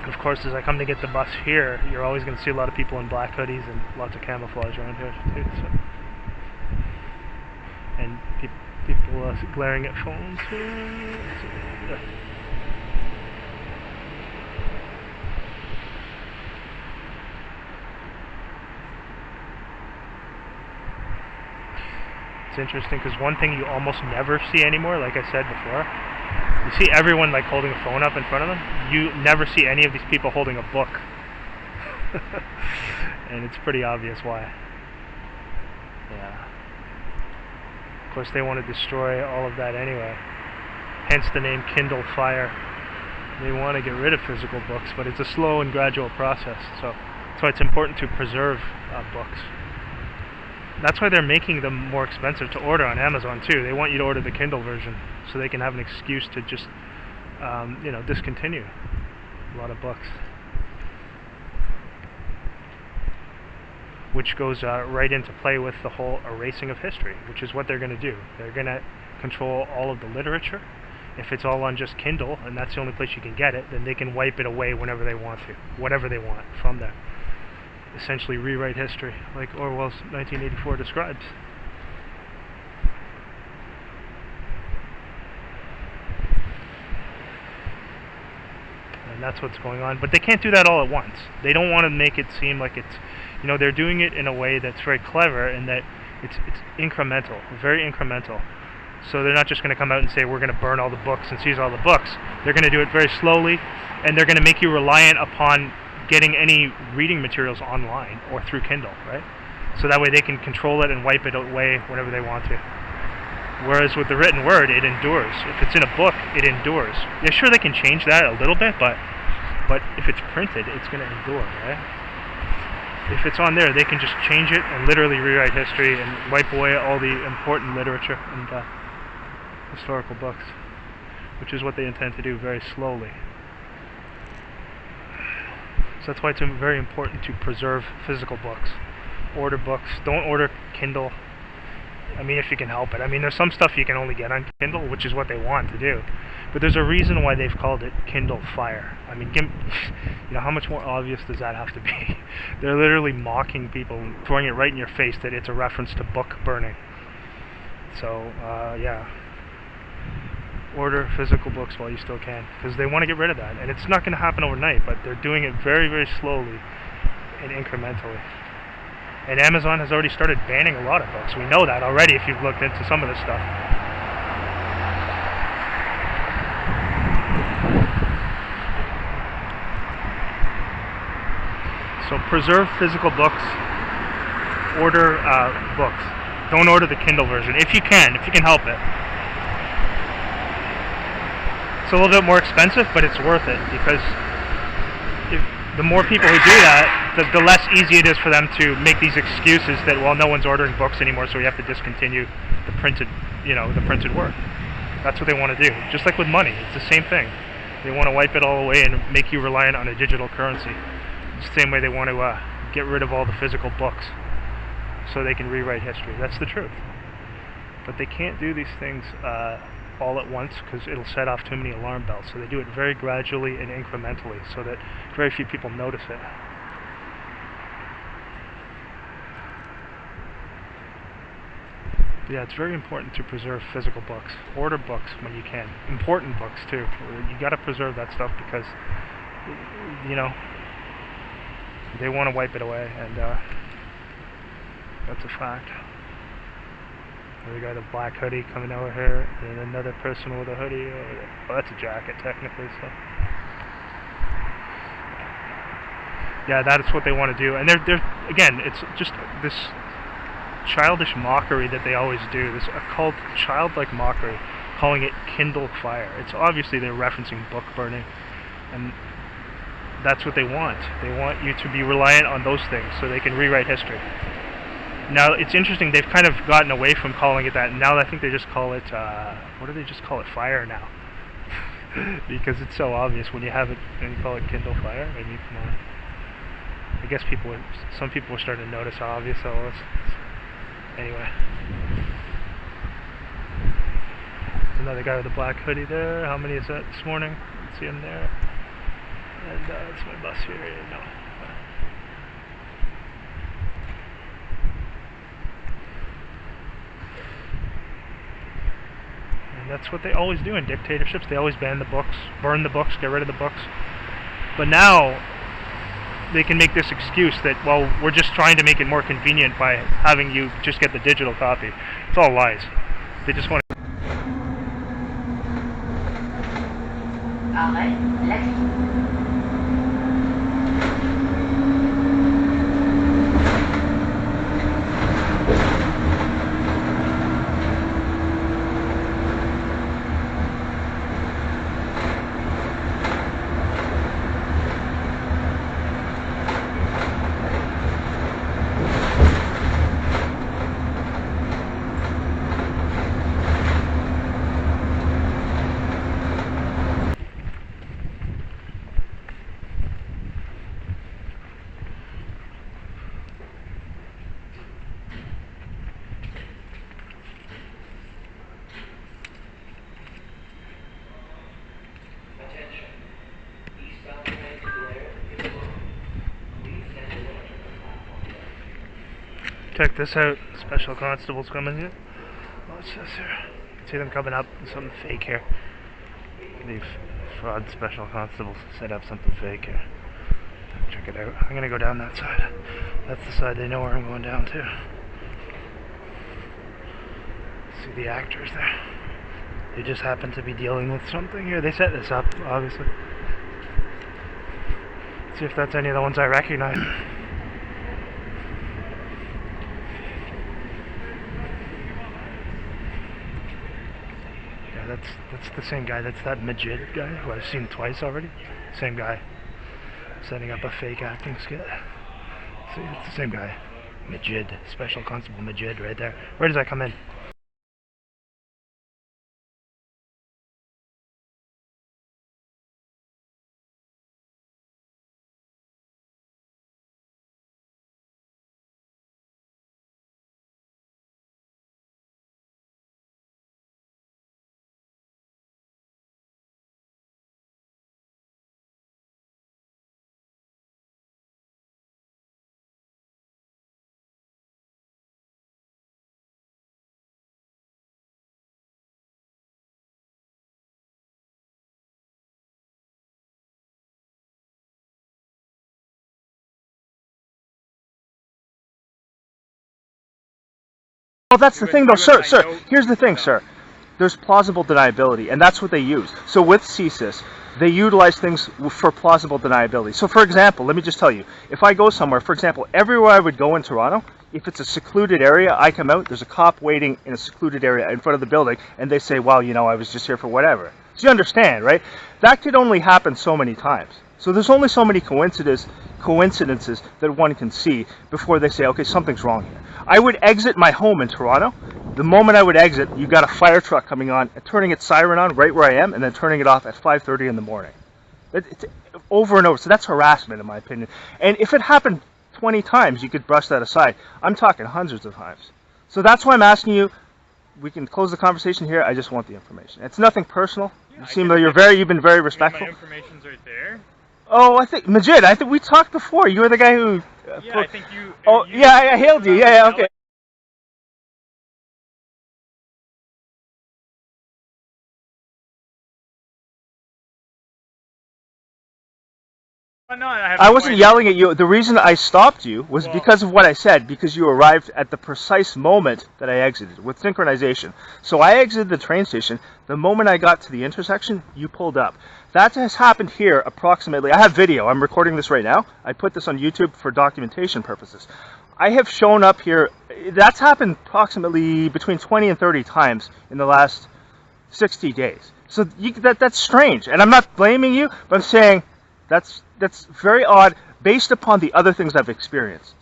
Of course, as I come to get the bus here, you're always going to see a lot of people in black hoodies and lots of camouflage around here too. So. And people glaring at phones here. It's interesting because one thing you almost never see anymore, like I said before, you see everyone like holding a phone up in front of them. You never see any of these people holding a book. And it's pretty obvious why. Yeah. Of course, they want to destroy all of that anyway. Hence the name Kindle Fire. They want to get rid of physical books, but it's a slow and gradual process. So that's why it's important to preserve books. That's why they're making them more expensive to order on Amazon too. They want you to order the Kindle version so they can have an excuse to just, discontinue a lot of books. Which goes right into play with the whole erasing of history, which is what they're going to do. They're going to control all of the literature. If it's all on just Kindle, and that's the only place you can get it, then they can wipe it away whenever they want to, whatever they want from there. Essentially rewrite history, like Orwell's 1984 describes. And that's what's going on. But they can't do that all at once. They don't want to make it seem like it's, they're doing it in a way that's very clever and that it's incremental, very incremental. So they're not just going to come out and say, we're going to burn all the books and seize all the books. They're going to do it very slowly, and they're going to make you reliant upon getting any reading materials online or through Kindle, right? So that way they can control it and wipe it away whenever they want to. Whereas with the written word, it endures. If it's in a book, it endures. Yeah, sure, they can change that a little bit, but if it's printed, it's going to endure, right? If it's on there, they can just change it and literally rewrite history and wipe away all the important literature and historical books, which is what they intend to do very slowly. So that's why it's very important to preserve physical books. Order books. Don't order Kindle. I mean, if you can help it. I mean, there's some stuff you can only get on Kindle, which is what they want to do. But there's a reason why they've called it Kindle Fire. I mean, how much more obvious does that have to be? They're literally mocking people, throwing it right in your face that it's a reference to book burning. So, yeah. Order physical books while you still can, because they want to get rid of that, and it's not going to happen overnight, but they're doing it very, very slowly and incrementally. And Amazon has already started banning a lot of books. We know that already if you've looked into some of this stuff. So preserve physical books. Order books. Don't order the Kindle version if you can help it. It's a little bit more expensive, but it's worth it, because the more people who do that, the less easy it is for them to make these excuses that, well, no one's ordering books anymore, so we have to discontinue the printed word. That's what they want to do. Just like with money, it's the same thing. They want to wipe it all away and make you reliant on a digital currency. It's the same way they want to get rid of all the physical books so they can rewrite history. That's the truth. But they can't do these things all at once, because it'll set off too many alarm bells. So they do it very gradually and incrementally so that very few people notice it. Yeah, it's very important to preserve physical books. Order books when you can. Important books too. You got to preserve that stuff because, they want to wipe it away, and that's a fact. We got a black hoodie coming over here, and another person with a hoodie over there. Well, that's a jacket, technically, so. Yeah, that's what they want to do. And they're again, it's just this childish mockery that they always do, this occult, childlike mockery, calling it Kindle Fire. It's obviously they're referencing book burning, and that's what they want. They want you to be reliant on those things so they can rewrite history. Now, it's interesting, they've kind of gotten away from calling it that. Now I think they just call it, what do they just call it? Fire now. Because it's so obvious when you have it and you call it Kindle Fire. I mean, come on. I guess some people were starting to notice how obvious that was. Anyway. There's another guy with a black hoodie there. How many is that this morning? Let's see him there. And it's my bus here. No. And that's what they always do in dictatorships. They always ban the books, burn the books, get rid of the books. But now they can make this excuse that, well, we're just trying to make it more convenient by having you just get the digital copy. It's all lies. They just want to... Check this out. Special Constables coming here. What's this here? See them coming up with something fake here. These fraud Special Constables set up something fake here. Check it out. I'm gonna go down that side. That's the side they know where I'm going down to. See the actors there. They just happen to be dealing with something here. They set this up, obviously. See if that's any of the ones I recognize. Yeah, that's the same guy. That's that Majid guy who I've seen twice already. Same guy. Setting up a fake acting skit. See, it's the same guy. Majid. Special Constable Majid right there. Where does that come in? Well, that's the thing, though, sir. Here's the thing, sir. There's plausible deniability, and that's what they use. So with CSIS, they utilize things for plausible deniability. So, for example, let me just tell you, if I go somewhere, for example, everywhere I would go in Toronto, if it's a secluded area, I come out, there's a cop waiting in a secluded area in front of the building, and they say, well, you know, I was just here for whatever. So you understand, right? That could only happen so many times. So there's only so many coincidences that one can see before they say, okay, something's wrong here. I would exit my home in Toronto. The moment I would exit, you got a fire truck coming on, turning its siren on right where I am, and then turning it off at 5:30 in the morning. It's over and over. So that's harassment, in my opinion. And if it happened 20 times, you could brush that aside. I'm talking hundreds of times. So that's why I'm asking you. We can close the conversation here. I just want the information. It's nothing personal. You seem like you've been very respectful. My information's right there. Oh, I think Majid. I think we talked before. You were the guy who. Yeah, I think you. Oh, yeah, I hailed you. Yeah, okay. No, I wasn't yelling at you. The reason I stopped you was because of what I said, because you arrived at the precise moment that I exited, with synchronization. So I exited the train station. The moment I got to the intersection, you pulled up. That has happened here approximately. I have video. I'm recording this right now. I put this on YouTube for documentation purposes. I have shown up here. That's happened approximately between 20 and 30 times in the last 60 days. So that's strange. And I'm not blaming you, but I'm saying that's very odd based upon the other things I've experienced.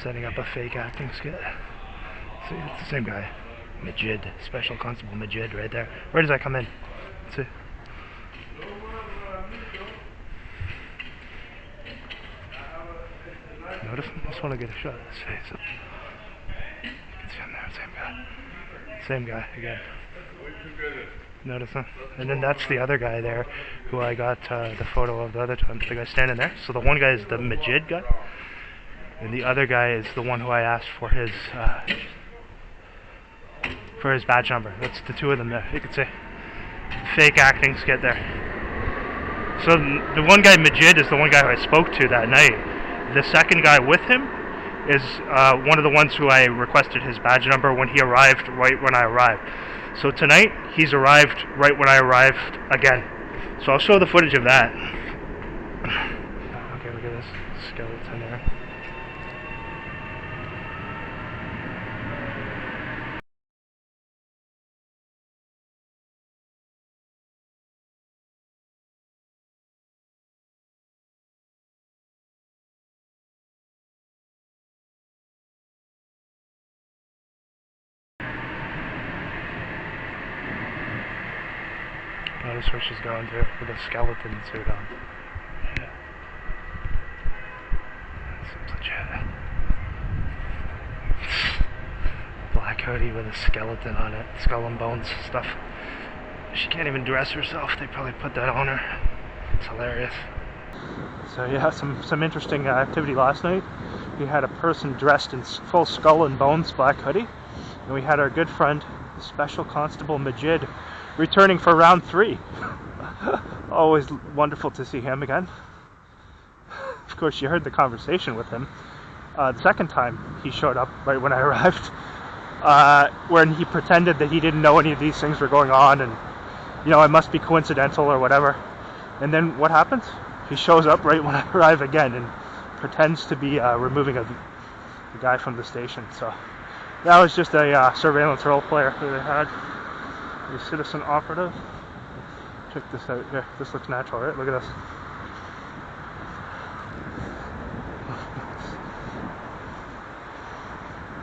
Setting up a fake acting skit. See, it's the same guy. Majid, Special Constable Majid right there. Where does that come in? Let's see. Notice him? I just want to get a shot of his face. You can see him there, same guy. Same guy again. Notice him? And then that's the other guy there who I got the photo of the other time. The guy standing there. So the one guy is the Majid guy. And the other guy is the one who I asked for his badge number. That's the two of them there. You can see. Fake acting skit there. So the one guy, Majid, is the one guy who I spoke to that night. The second guy with him is one of the ones who I requested his badge number when he arrived right when I arrived. So tonight, he's arrived right when I arrived again. So I'll show the footage of that. Okay, look at this skeleton there. Notice where she's going to with a skeleton suit on. Yeah. Seems legit. Black hoodie with a skeleton on it. Skull and bones stuff. She can't even dress herself. They probably put that on her. It's hilarious. So yeah, some interesting activity last night. We had a person dressed in full skull and bones black hoodie. And we had our good friend, Special Constable Majid, returning for round 3. Always wonderful to see him again. Of course, you heard the conversation with him. The second time he showed up right when I arrived, when he pretended that he didn't know any of these things were going on, and it must be coincidental or whatever. And then what happens? He shows up right when I arrive again and pretends to be removing a guy from the station. So that was just a surveillance role player that they had. The citizen operative. Check this out here. This looks natural, right? Look at this.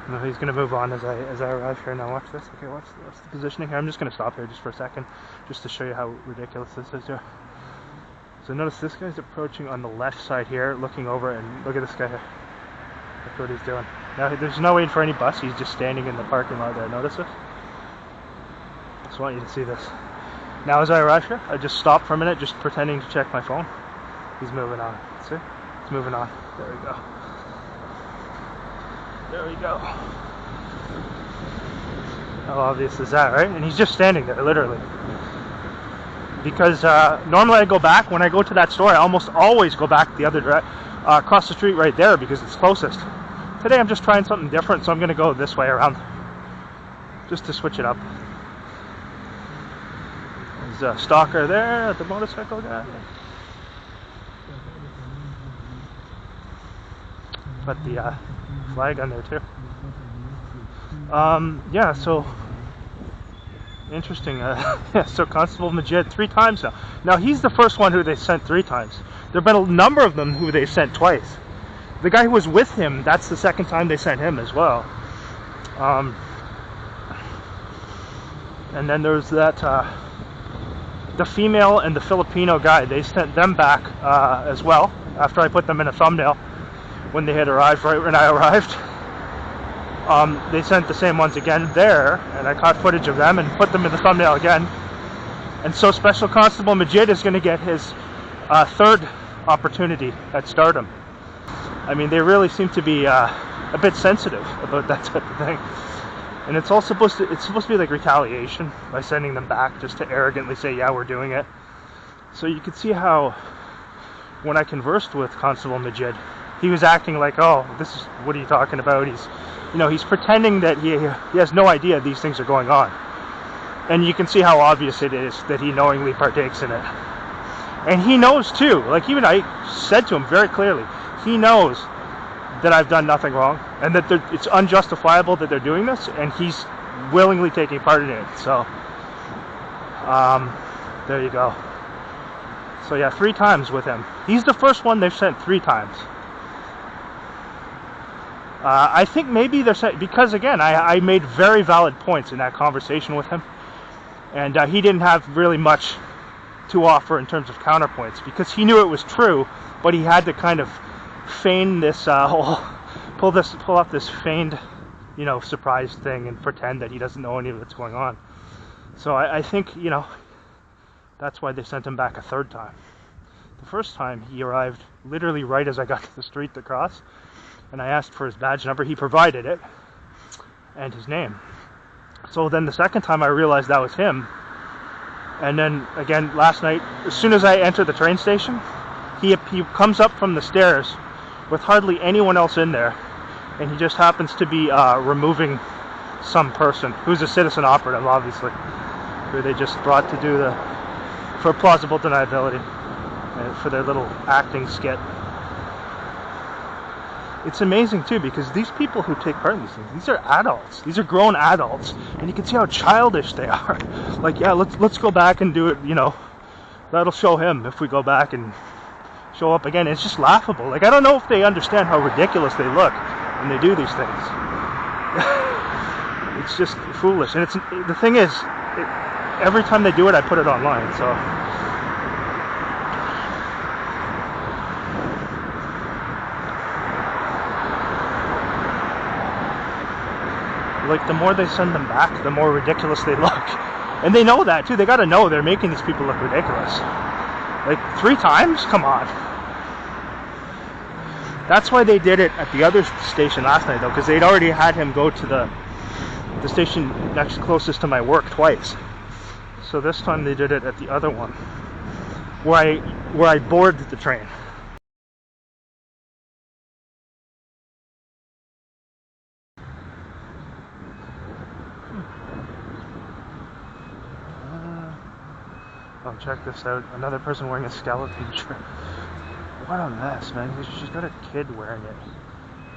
No, he's gonna move on as I arrive here. Now watch this. Okay, watch the positioning here. I'm just gonna stop here just for a second, just to show you how ridiculous this is here. So notice this guy's approaching on the left side here, looking over, and look at this guy here. Look what he's doing. Now there's no waiting for any bus. He's just standing in the parking lot there. Notice this. I just want you to see this. Now as I arrive here, I just stopped for a minute, just pretending to check my phone. He's moving on. See? He's moving on. There we go. There we go. How obvious is that, right? And he's just standing there, literally. Because normally I go back, when I go to that store, I almost always go back the other direction, across the street right there, because it's closest. Today I'm just trying something different, so I'm going to go this way around, just to switch it up. There's a Stalker there, the motorcycle guy. Put the flag on there too. Yeah, so interesting. Yeah, so Constable Majid 3 times now. Now he's the first one who they sent 3 times. There have been a number of them who they sent twice. The guy who was with him, that's the second time they sent him as well. And then there's that the female and the Filipino guy. They sent them back as well after I put them in a thumbnail when they had arrived right when I arrived. They sent the same ones again there, and I caught footage of them and put them in the thumbnail again. And so Special Constable Majid is going to get his 3rd opportunity at stardom. I mean, they really seem to be a bit sensitive about that type of thing. And it's all supposed to be like retaliation by sending them back just to arrogantly say, yeah, we're doing it. So you could see how when I conversed with Constable Majid, he was acting like, oh, this is, what are you talking about? He's pretending that he has no idea these things are going on. And you can see how obvious it is that he knowingly partakes in it. And he knows too, like even I said to him very clearly, he knows that I've done nothing wrong and that it's unjustifiable that they're doing this, and he's willingly taking part in it. So, there you go. So yeah, 3 times with him. He's the first one they've sent 3 times. I think maybe they're saying, because again, I made very valid points in that conversation with him, and he didn't have really much to offer in terms of counterpoints, because he knew it was true, but he had to kind of feign this pull off this feigned, surprise thing and pretend that he doesn't know any of what's going on. So I think, that's why they sent him back a third time. The first time he arrived literally right as I got to the street to cross, and I asked for his badge number. He provided it, and his name. So then the second time I realized that was him, and then again last night, as soon as I entered the train station, he comes up from the stairs with hardly anyone else in there, and he just happens to be removing some person who's a citizen operative, obviously, who they just brought to do for plausible deniability, for their little acting skit. It's amazing too, because these people who take part in these things, these are adults. These are grown adults, and you can see how childish they are. Like, yeah, let's go back and do it. That'll show him if we go back and show up again. It's just laughable. Like, I don't know if they understand how ridiculous they look when they do these things. It's just foolish. And the thing is, every time they do it, I put it online. So. Like, the more they send them back, the more ridiculous they look. And they know that, too. They gotta know they're making these people look ridiculous. Like, 3 times? Come on. That's why they did it at the other station last night, though, because they'd already had him go to the station next closest to my work twice. So this time they did it at the other one, where I boarded the train. Oh, check this out. Another person wearing a skeleton shirt. What a mess, man. She's got a kid wearing it.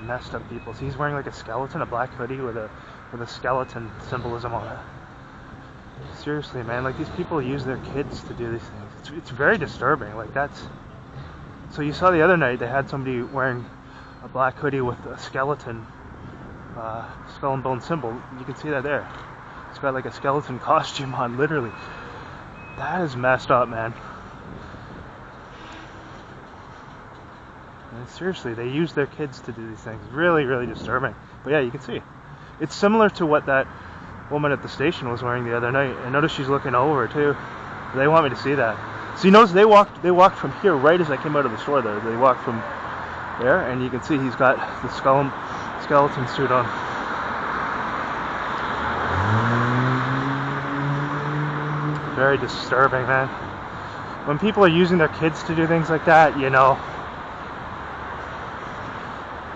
Messed up people. So he's wearing like a skeleton, a black hoodie with a skeleton symbolism on it. Seriously, man. Like, these people use their kids to do these things. It's very disturbing. Like, so you saw the other night they had somebody wearing a black hoodie with a skeleton, skull and bone symbol. You can see that there. It's got like a skeleton costume on, literally. That is messed up, man. And seriously, they use their kids to do these things. Really, really disturbing. But yeah, you can see. It's similar to what that woman at the station was wearing the other night. I noticed she's looking over too. They want me to see that. So you notice they walked from here right as I came out of the store there. They walked from there, and you can see he's got the skeleton suit on. Very disturbing, man. When people are using their kids to do things like that,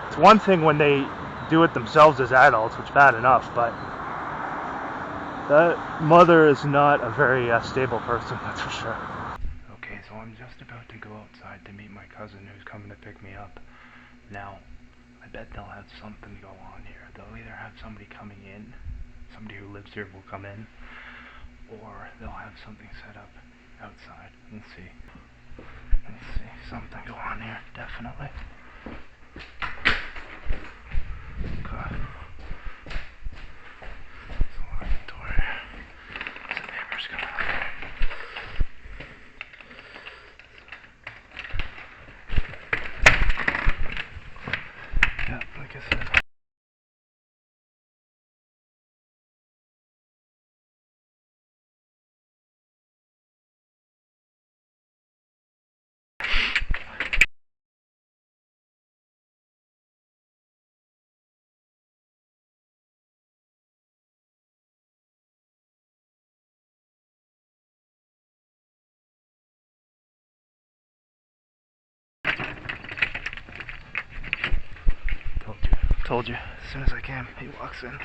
it's one thing when they do it themselves as adults, which is bad enough, but that mother is not a very stable person, that's for sure. Okay, so I'm just about to go outside to meet my cousin who's coming to pick me up. Now, I bet they'll have something go on here. They'll either have somebody coming in, somebody who lives here will come in, or they'll have something set up outside. Let's see. Something go on here, definitely. Okay. Let's lock the door here. The neighbor's coming up. Yeah, like I said. Told you. As soon as I came, he walks in.